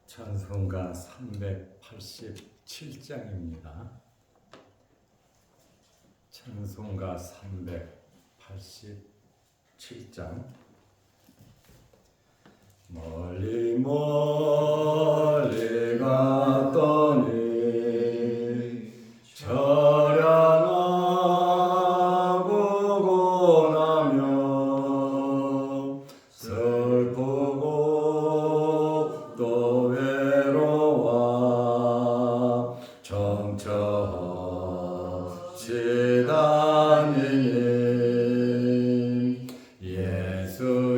찬송가 387장입니다. 찬송가 387장. 멀리 멀리 갔더니 저량하고 고나며 슬프고 또 외로워 정처없이 다니니 예수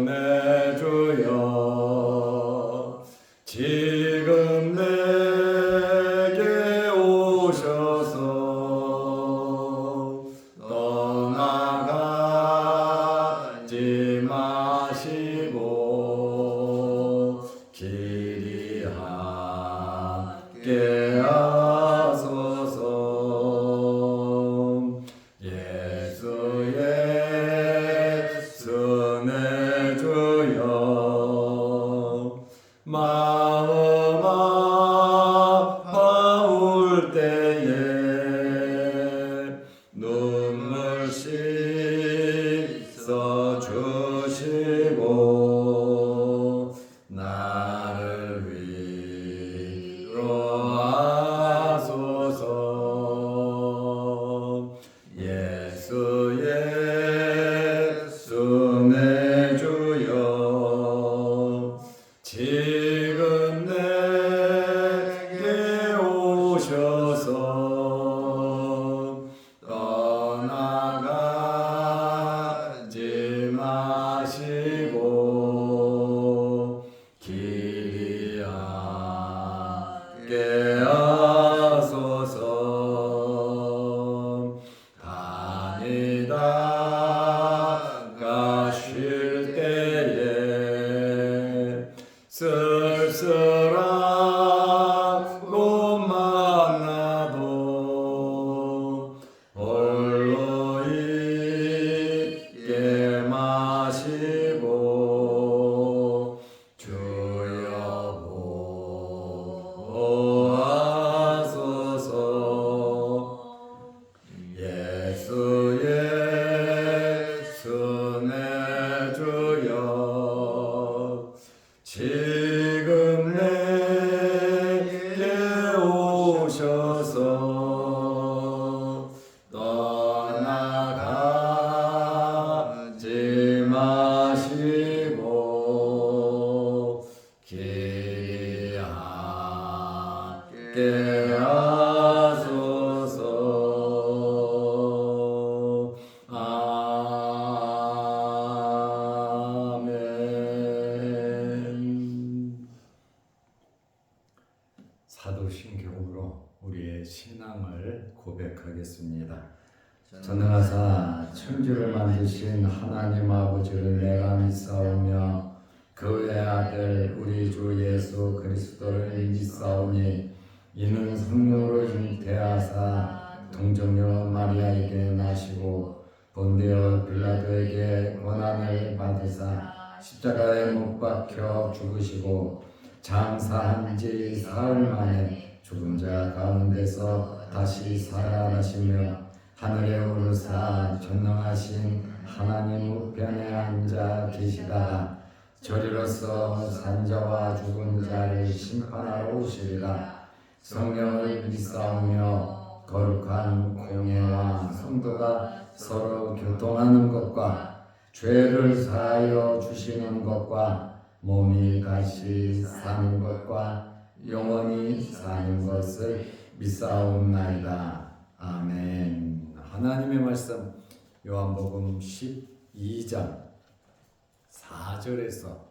내 주여 지금 내게 오셔서 떠나가지 마시고 길이 함께 하소서. 예수 내 주여 마음 아파올 때에 눈물 씻어 주시고 나를 위로하소서. 예수 내 주여 지금 내게 오셔서 떠나가지 마시고 길이 함께 하소서. 다니다가 쉴 때에 쓸쓸하고 만나도 홀로 있게 마시고 주여 보호하소서. 예수 내 주여 지금 내게 오셔서 떠나가지 마시고 길이 함께 하소서. 아멘. 사도신경으로 우리의 신앙을 고백하겠습니다. 전능하사 천지를 만드신 하나님 아버지를 내가 믿사오며 그의 아들 우리 주 예수 그리스도를 믿사오니 이는 성령으로 잉태하사 동정녀 마리아에게 나시고 본디오 빌라도에게 고난을 받으사 십자가에 못 박혀 죽으시고 장사한 지 사흘 만에 죽은 자 가운데서 다시 살아나시며 하늘에 오르사 전능하신 하나님 우편에 앉아 계시다가 저리로서 산자와 죽은 자를 심판하러 오시리라. 성령을 믿사오며 거룩한 공예와 성도가 서로 교통하는 것과 죄를 사하여 주시는 것과 몸이 다시 사는 것과 영원히 사는 것을 믿사옵나이다. 아멘. 하나님의 말씀 요한복음 12장 4절에서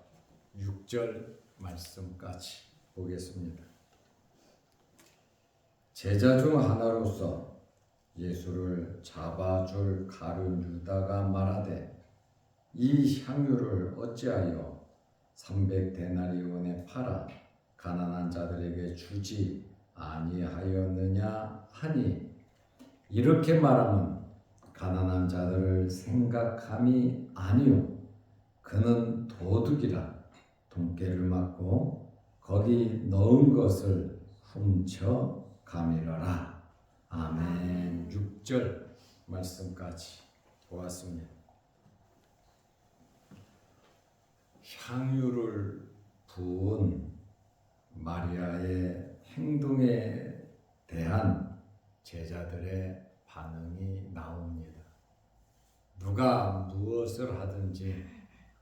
6절 말씀까지 보겠습니다. 제자 중 하나로서 예수를 잡아줄 가룟 유다가 말하되 이 향유를 어찌하여 300데나리온에 팔아 가난한 자들에게 주지 아니하였느냐 하니 이렇게 말하면 가난한 자들을 생각함이 아니요 그는 도둑이라 돈깨를 맞고 거기 넣은 것을 훔쳐 가밀어라. 아멘. 6절 말씀까지 보았습니다. 향유를 부은 마리아의 행동에 대한 제자들의 반응이 나옵니다. 누가 무엇을 하든지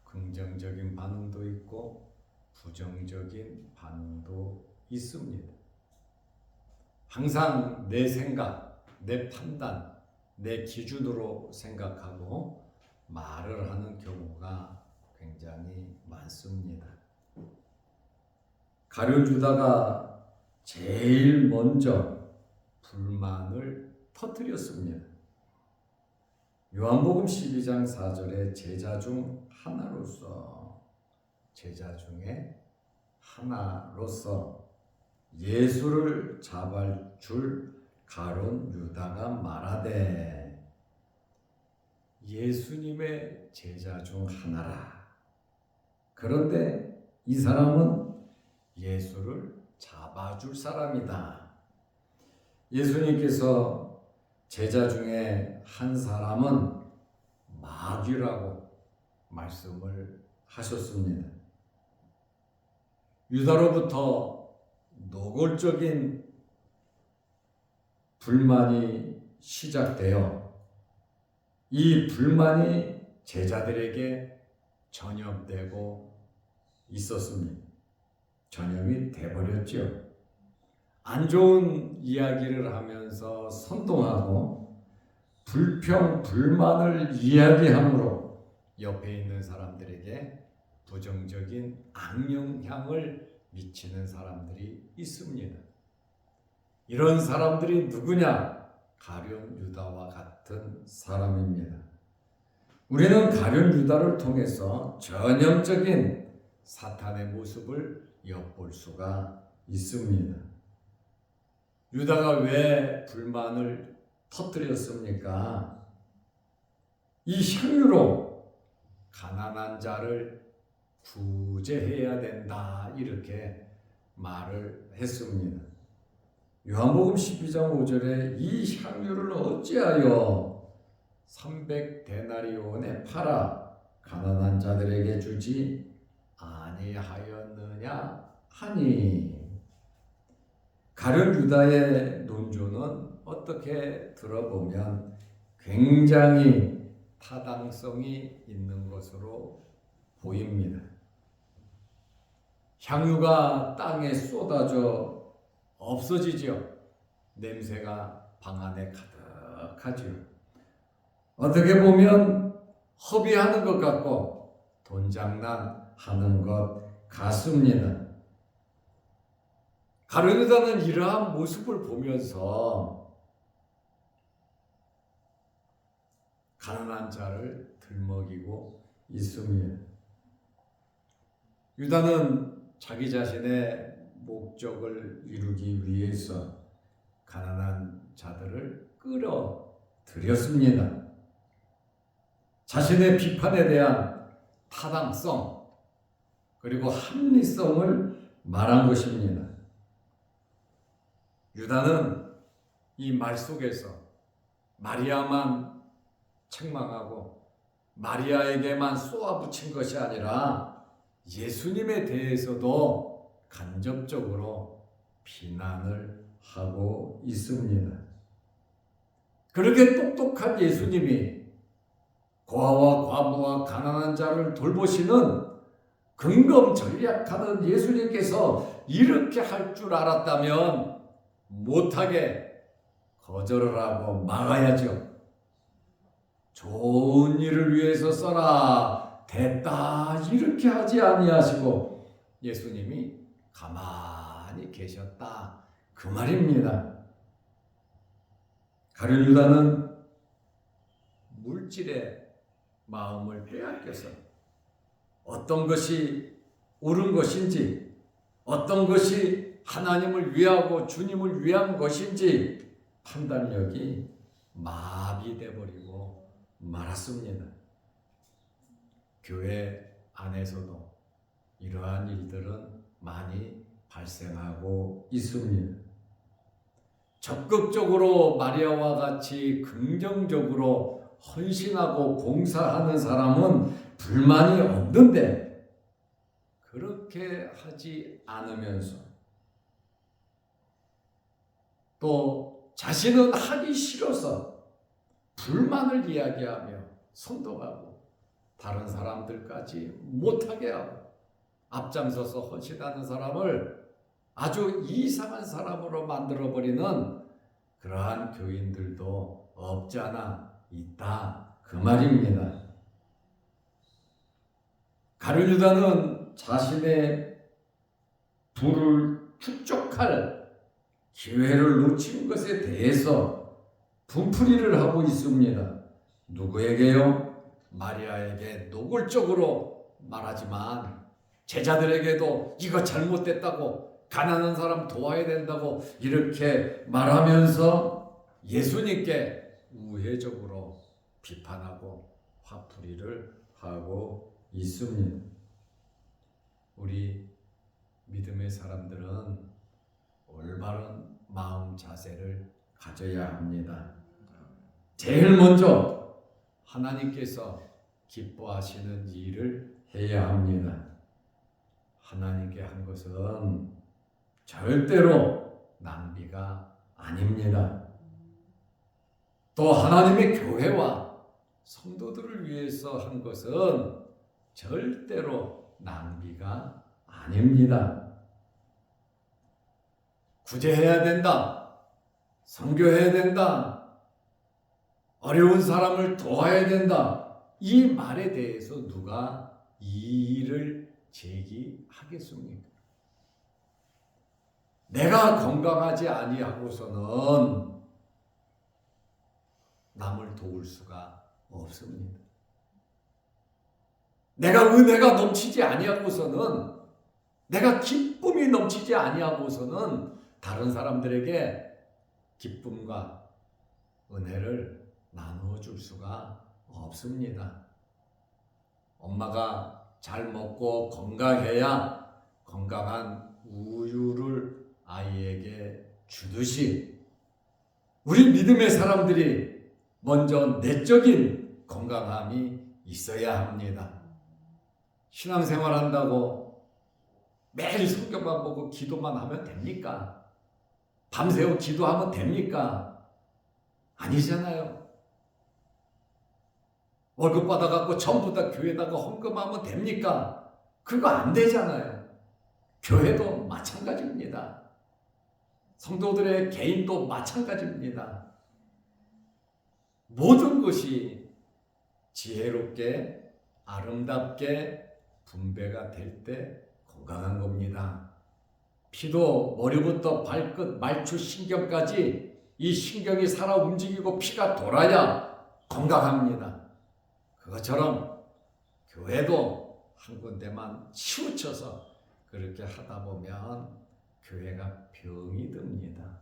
긍정적인 반응도 있고 부정적인 반응도 있습니다. 항상 내 생각, 내 판단, 내 기준으로 생각하고 말을 하는 경우가 굉장히 많습니다. 가룟 유다가 제일 먼저 불만을 터뜨렸습니다. 요한복음 12장 4절에 제자 중 하나로서, 제자 중에 하나로서 예수를 잡을 줄 가룟 유다가 말하되, 예수님의 제자 중 하나라. 그런데 이 사람은 예수를 잡아줄 사람이다. 예수님께서 제자 중에 한 사람은 마귀라고 말씀을 하셨습니다. 유다로부터 노골적인 불만이 시작되어 이 불만이 제자들에게 전염되고 있었습니다. 전염이 돼버렸죠. 안 좋은 이야기를 하면서 선동하고 불평, 불만을 이야기함으로 옆에 있는 사람들에게 부정적인 악영향을 미치는 사람들이 있습니다. 이런 사람들이 누구냐? 가룟 유다와 같은 사람입니다. 우리는 가룟 유다를 통해서 전형적인 사탄의 모습을 엿볼 수가 있습니다. 유다가 왜 불만을 터뜨렸습니까? 이 향유로 가난한 자를 구제해야 된다, 이렇게 말을 했습니다. 요한복음 12장 5절에 이 향유를 어찌하여 300데나리온에 팔아 가난한 자들에게 주지 아니하였느냐 하니, 가룟 유다의 논조는 어떻게 들어보면 굉장히 타당성이 있는 것으로 보입니다. 향유가 땅에 쏟아져 없어지죠. 냄새가 방 안에 가득하죠. 어떻게 보면 허비하는 것 같고 돈장난하는 것 같습니다. 가룟 유다는 이러한 모습을 보면서 가난한 자를 들먹이고 있습니다. 유다는 자기 자신의 목적을 이루기 위해서 가난한 자들을 끌어들였습니다. 자신의 비판에 대한 타당성 그리고 합리성을 말한 것입니다. 유다는 이 말 속에서 마리아만 책망하고 마리아에게만 쏘아붙인 것이 아니라 예수님에 대해서도 간접적으로 비난을 하고 있습니다. 그렇게 똑똑한 예수님이 고아와 과부와 가난한 자를 돌보시는 근검전략하는 예수님께서 이렇게 할 줄 알았다면 못하게 거절을 하고 막아야죠. 좋은 일을 위해서 써라, 됐다, 이렇게 하지 아니하시고 예수님이 가만히 계셨다, 그 말입니다. 가룟 유다는 물질의 마음을 빼앗겨서 어떤 것이 옳은 것인지, 어떤 것이 하나님을 위하고 주님을 위한 것인지 판단력이 마비돼 버리고 말았습니다. 교회 안에서도 이러한 일들은 많이 발생하고 있습니다. 적극적으로 마리아와 같이 긍정적으로 헌신하고 봉사하는 사람은 불만이 없는데, 그렇게 하지 않으면서 또 자신은 하기 싫어서 불만을 이야기하며 선동하고 다른 사람들까지 못하게 하고 앞장서서 헌신하는 사람을 아주 이상한 사람으로 만들어버리는 그러한 교인들도 없지 않아 있다, 그 말입니다. 가룟 유다는 자신의 부를 축적할 기회를 놓친 것에 대해서 분풀이를 하고 있습니다. 누구에게요? 마리아에게 노골적으로 말하지만 제자들에게도 이거 잘못됐다고, 가난한 사람 도와야 된다고 이렇게 말하면서 예수님께 우회적으로 비판하고 화풀이를 하고 있습니다. 우리 믿음의 사람들은 올바른 마음 자세를 가져야 합니다. 제일 먼저 하나님께서 기뻐하시는 일을 해야 합니다. 하나님께 한 것은 절대로 낭비가 아닙니다. 또 하나님의 교회와 성도들을 위해서 한 것은 절대로 낭비가 아닙니다. 구제해야 된다, 선교해야 된다, 어려운 사람을 도와야 된다, 이 말에 대해서 누가 이의를 제기하겠습니까? 내가 건강하지 아니하고서는 남을 도울 수가 없습니다. 내가 은혜가 넘치지 아니하고서는, 내가 기쁨이 넘치지 아니하고서는 다른 사람들에게 기쁨과 은혜를 나누어 줄 수가 없습니다. 엄마가 잘 먹고 건강해야 건강한 우유를 아이에게 주듯이 우리 믿음의 사람들이 먼저 내적인 건강함이 있어야 합니다. 신앙생활 한다고 매일 성경만 보고 기도만 하면 됩니까? 밤새워 기도하면 됩니까? 아니잖아요. 월급 받아갖고 전부 다 교회에다가 헌금하면 됩니까? 그거 안 되잖아요. 교회도 마찬가지입니다. 성도들의 개인도 마찬가지입니다. 모든 것이 지혜롭게 아름답게 분배가 될 때 건강한 겁니다. 피도 머리부터 발끝 말초 신경까지 이 신경이 살아 움직이고 피가 돌아야 건강합니다. 그것처럼 교회도 한 군데만 치우쳐서 그렇게 하다 보면 교회가 병이 듭니다.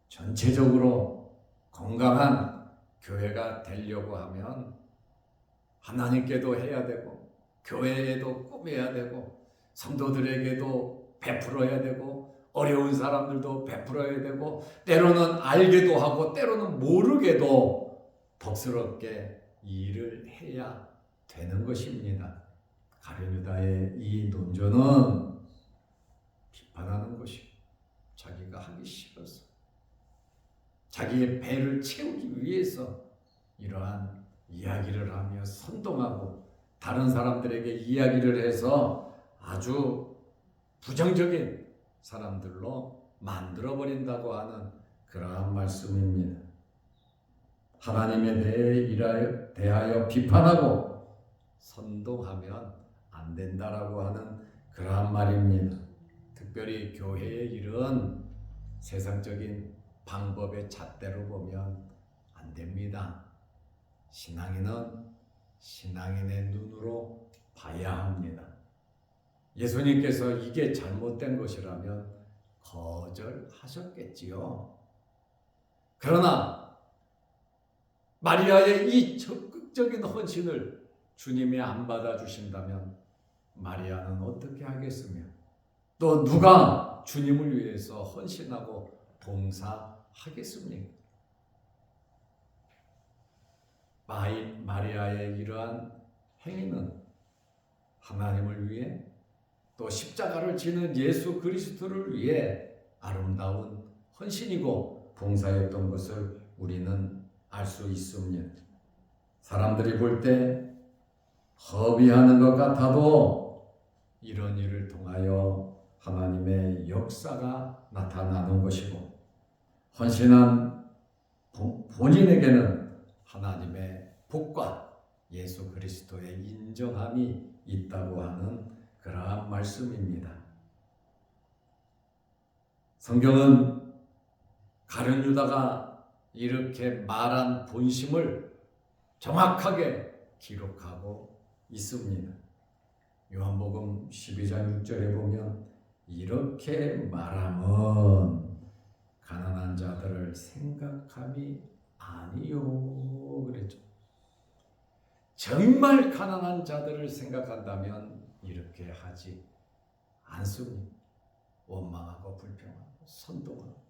전체적으로 건강한 교회가 되려고 하면 하나님께도 해야 되고 교회에도 꾸며야 되고 성도들에게도 베풀어야 되고 어려운 사람들도 베풀어야 되고 때로는 알게도 하고 때로는 모르게도 복스럽게 일을 해야 되는 것입니다. 가룟 유다의 이 논조는 비판하는 것이 자기가 하기 싫어서 자기의 배를 채우기 위해서 이러한 이야기를 하며 선동하고 다른 사람들에게 이야기를 해서 아주 부정적인 사람들로 만들어버린다고 하는 그러한 말씀입니다. 하나님에 대하여 비판하고 선동하면 안 된다라고 하는 그러한 말입니다. 특별히 교회의 일은 세상적인 방법의 잣대로 보면 안 됩니다. 신앙인은 신앙인의 눈으로 봐야 합니다. 예수님께서 이게 잘못된 것이라면 거절하셨겠지요. 그러나 마리아의 이 적극적인 헌신을 주님이 안 받아주신다면 마리아는 어떻게 하겠으며 또 누가 주님을 위해서 헌신하고 봉사하겠습니까? 마리아의 이러한 행위는 하나님을 위해 또 십자가를 지는 예수 그리스도를 위해 아름다운 헌신이고 봉사였던 것을 우리는 알 수 있습니다. 사람들이 볼 때 허비하는 것 같아도 이런 일을 통하여 하나님의 역사가 나타나는 것이고 헌신한 본인에게는 하나님의 복과 예수 그리스도의 인정함이 있다고 하는 그러한 말씀입니다. 성경은 가룟 유다가 이렇게 말한 본심을 정확하게 기록하고 있습니다. 요한복음 12장 6절에 보면 이렇게 말하면 가난한 자들을 생각함이 아니요 그랬죠. 정말 가난한 자들을 생각한다면 이렇게 하지 않습니다. 원망하고 불평하고 선동하고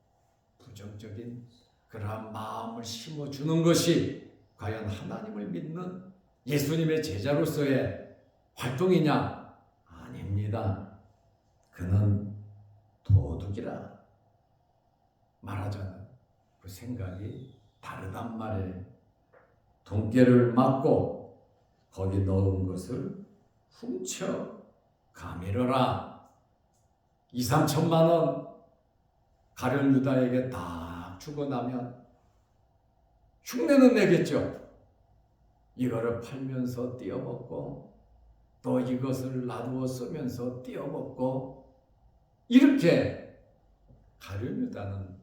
부정적인 그러한 마음을 심어주는 것이 과연 하나님을 믿는 예수님의 제자로서의 활동이냐? 아닙니다. 그는 도둑이라 말하잖아요. 그 생각이 다르단 말이에요. 돈깨를 맞고 거기 넣은 것을 훔쳐 가밀어라. 2, 3천만 원 가룟 유다에게 다 주고 나면 흉내는 내겠죠. 이거를 팔면서 띄어먹고 또 이것을 놔두어 쓰면서 띄어먹고 이렇게 가룟 유다는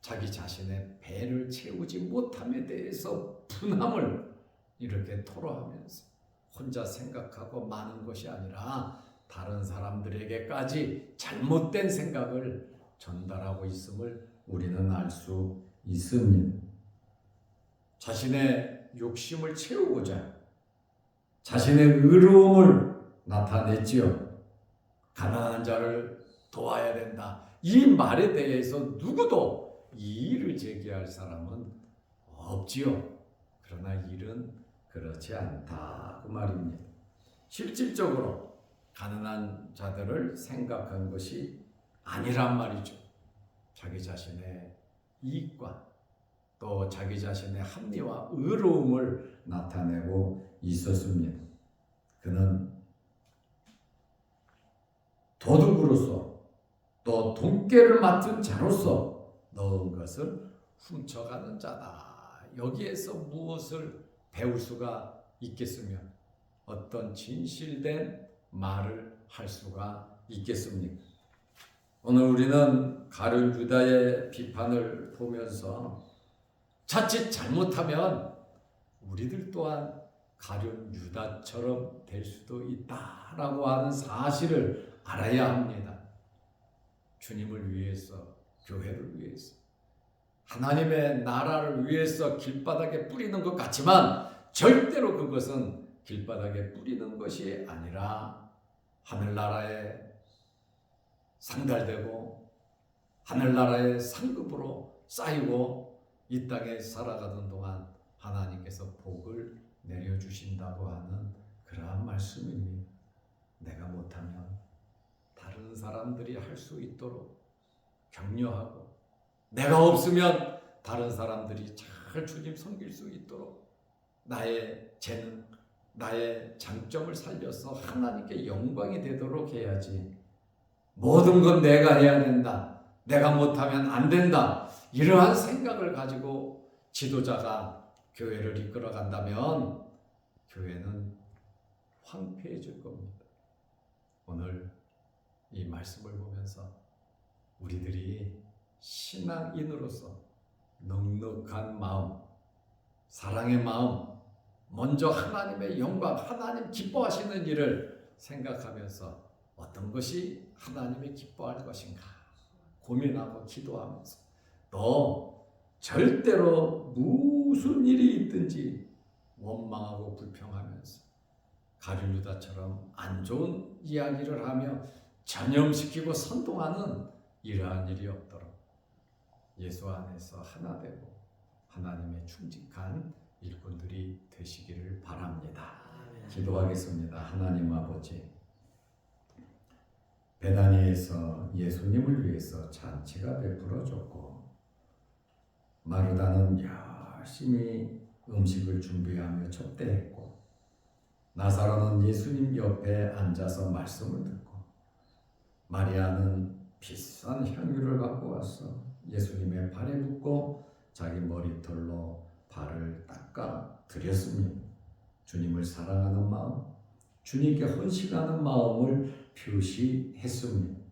자기 자신의 배를 채우지 못함에 대해서 분함을 이렇게 토로하면서 혼자 생각하고 마는 것이 아니라 다른 사람들에게까지 잘못된 생각을 전달하고 있음을 우리는 알 수 있습니다. 자신의 욕심을 채우고자 자신의 의로움을 나타냈지요. 가난한 자를 도와야 된다. 이 말에 대해서 누구도 이의를 제기할 사람은 없지요. 그러나 일은 그렇지 않다 그 말입니다. 실질적으로 가난한 자들을 생각한 것이 아니란 말이죠. 자기 자신의 이익과 또 자기 자신의 합리와 의로움을 나타내고 있었습니다. 그는 도둑으로서 또 돈깨를 맡은 자로서 넣은 것을 훔쳐가는 자다. 여기에서 무엇을 배울 수가 있겠으며 어떤 진실된 말을 할 수가 있겠습니까? 오늘 우리는 가룟 유다의 비판을 보면서 자칫 잘못하면 우리들 또한 가룟 유다처럼 될 수도 있다라고 하는 사실을 알아야 합니다. 주님을 위해서, 교회를 위해서, 하나님의 나라를 위해서 길바닥에 뿌리는 것 같지만 절대로 그것은 길바닥에 뿌리는 것이 아니라 하늘나라에 상달되고 하늘나라의 상급으로 쌓이고 이 땅에 살아가는 동안 하나님께서 복을 내려주신다고 하는 그러한 말씀입니다. 내가 못하면 다른 사람들이 할 수 있도록 격려하고 내가 없으면 다른 사람들이 잘 주님 섬길 수 있도록 나의 재능, 나의 장점을 살려서 하나님께 영광이 되도록 해야지. 모든 건 내가 해야 된다. 내가 못하면 안 된다. 이러한 생각을 가지고 지도자가 교회를 이끌어 간다면 교회는 황폐해질 겁니다. 오늘 이 말씀을 보면서 우리들이 신앙인으로서 넉넉한 마음, 사랑의 마음, 먼저 하나님의 영광, 하나님 기뻐하시는 일을 생각하면서 어떤 것이 하나님이 기뻐할 것인가 고민하고 기도하면서 또 절대로 무슨 일이 있든지 원망하고 불평하면서 가룟 유다처럼 안 좋은 이야기를 하며 전염시키고 선동하는 이러한 일이 없도록 예수 안에서 하나 되고 하나님의 충직한 일꾼들이 되시기를 바랍니다. 기도하겠습니다. 하나님 아버지, 베다니에서 예수님을 위해서 잔치가 베풀어졌고 마르다는 열심히 음식을 준비하며 접대했고 나사로는 예수님 옆에 앉아서 말씀을 듣고 마리아는 비싼 향유를 갖고 와서 예수님의 발에 붓고 자기 머리털로 발을 닦아 드렸습니다. 주님을 사랑하는 마음, 주님께 헌신하는 마음을 표시했습니다.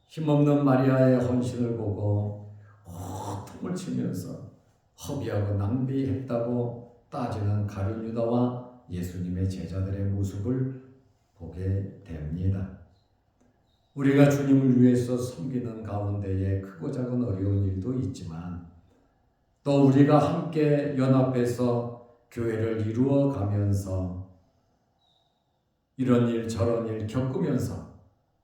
힘없는 마리아의 헌신을 보고 호통을 치면서 허비하고 낭비했다고 따지는 가룟 유다와 예수님의 제자들의 모습을 보게 됩니다. 우리가 주님을 위해서 섬기는 가운데에 크고 작은 어려운 일도 있지만 또 우리가 함께 연합해서 교회를 이루어 가면서 이런 일 저런 일 겪으면서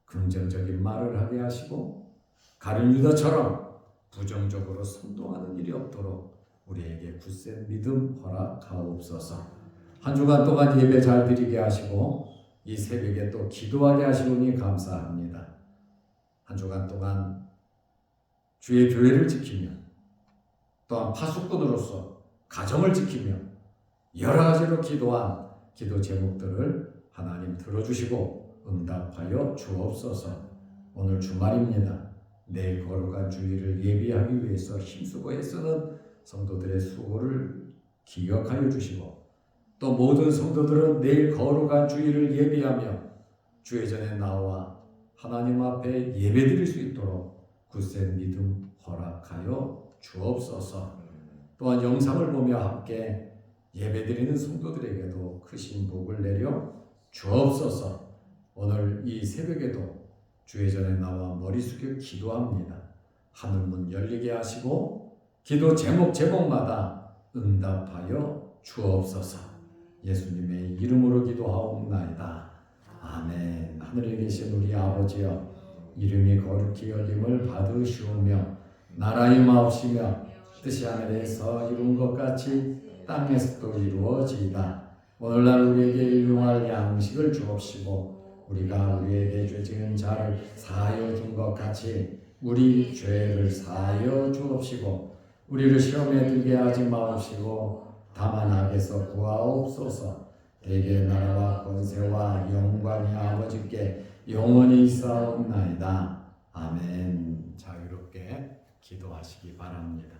긍정적인 말을 하게 하시고 가룟 유다처럼 부정적으로 선동하는 일이 없도록 우리에게 굳센 믿음 허락하옵소서. 한 주간 동안 예배 잘 드리게 하시고 이 새벽에 또 기도하게 하시오니 감사합니다. 한 주간 동안 주의 교회를 지키며 또한 파수꾼으로서 가정을 지키며 여러 가지로 기도한 기도 제목들을 하나님 들어주시고 응답하여 주옵소서. 오늘 주말입니다. 내일 거룩한 주일을 예비하기 위해서 힘쓰고 애쓰는 성도들의 수고를 기억하여 주시고 또 모든 성도들은 내일 거룩한 주일을 예비하며 주의 전에 나와 하나님 앞에 예배드릴 수 있도록 굳센 믿음 허락하여 주옵소서. 또한 영상을 보며 함께 예배드리는 성도들에게도 크신 복을 내려 주옵소서. 오늘 이 새벽에도 주의 전에 나와 머리 숙여 기도합니다. 하늘문 열리게 하시고 기도 제목마다 응답하여 주옵소서. 예수님의 이름으로 기도하옵나이다. 아멘. 하늘에 계신 우리 아버지여, 이름이 거룩히 열림을 받으시오며 나라의 마옵시며 뜻이 하늘에서 이룬 것 같이 땅에서도 이루어지이다. 오늘날 우리에게 일용할 양식을 주옵시고 우리가 우리에게 죄 지은 자를 사하여 준 것 같이 우리 죄를 사하여 주옵시고 우리를 시험에 들게 하지 마옵시고 다만 악에서 구하옵소서. 대개 나라와 권세와 영광이 아버지께 영원히 있사옵나이다. 아멘. 자유롭게 기도하시기 바랍니다.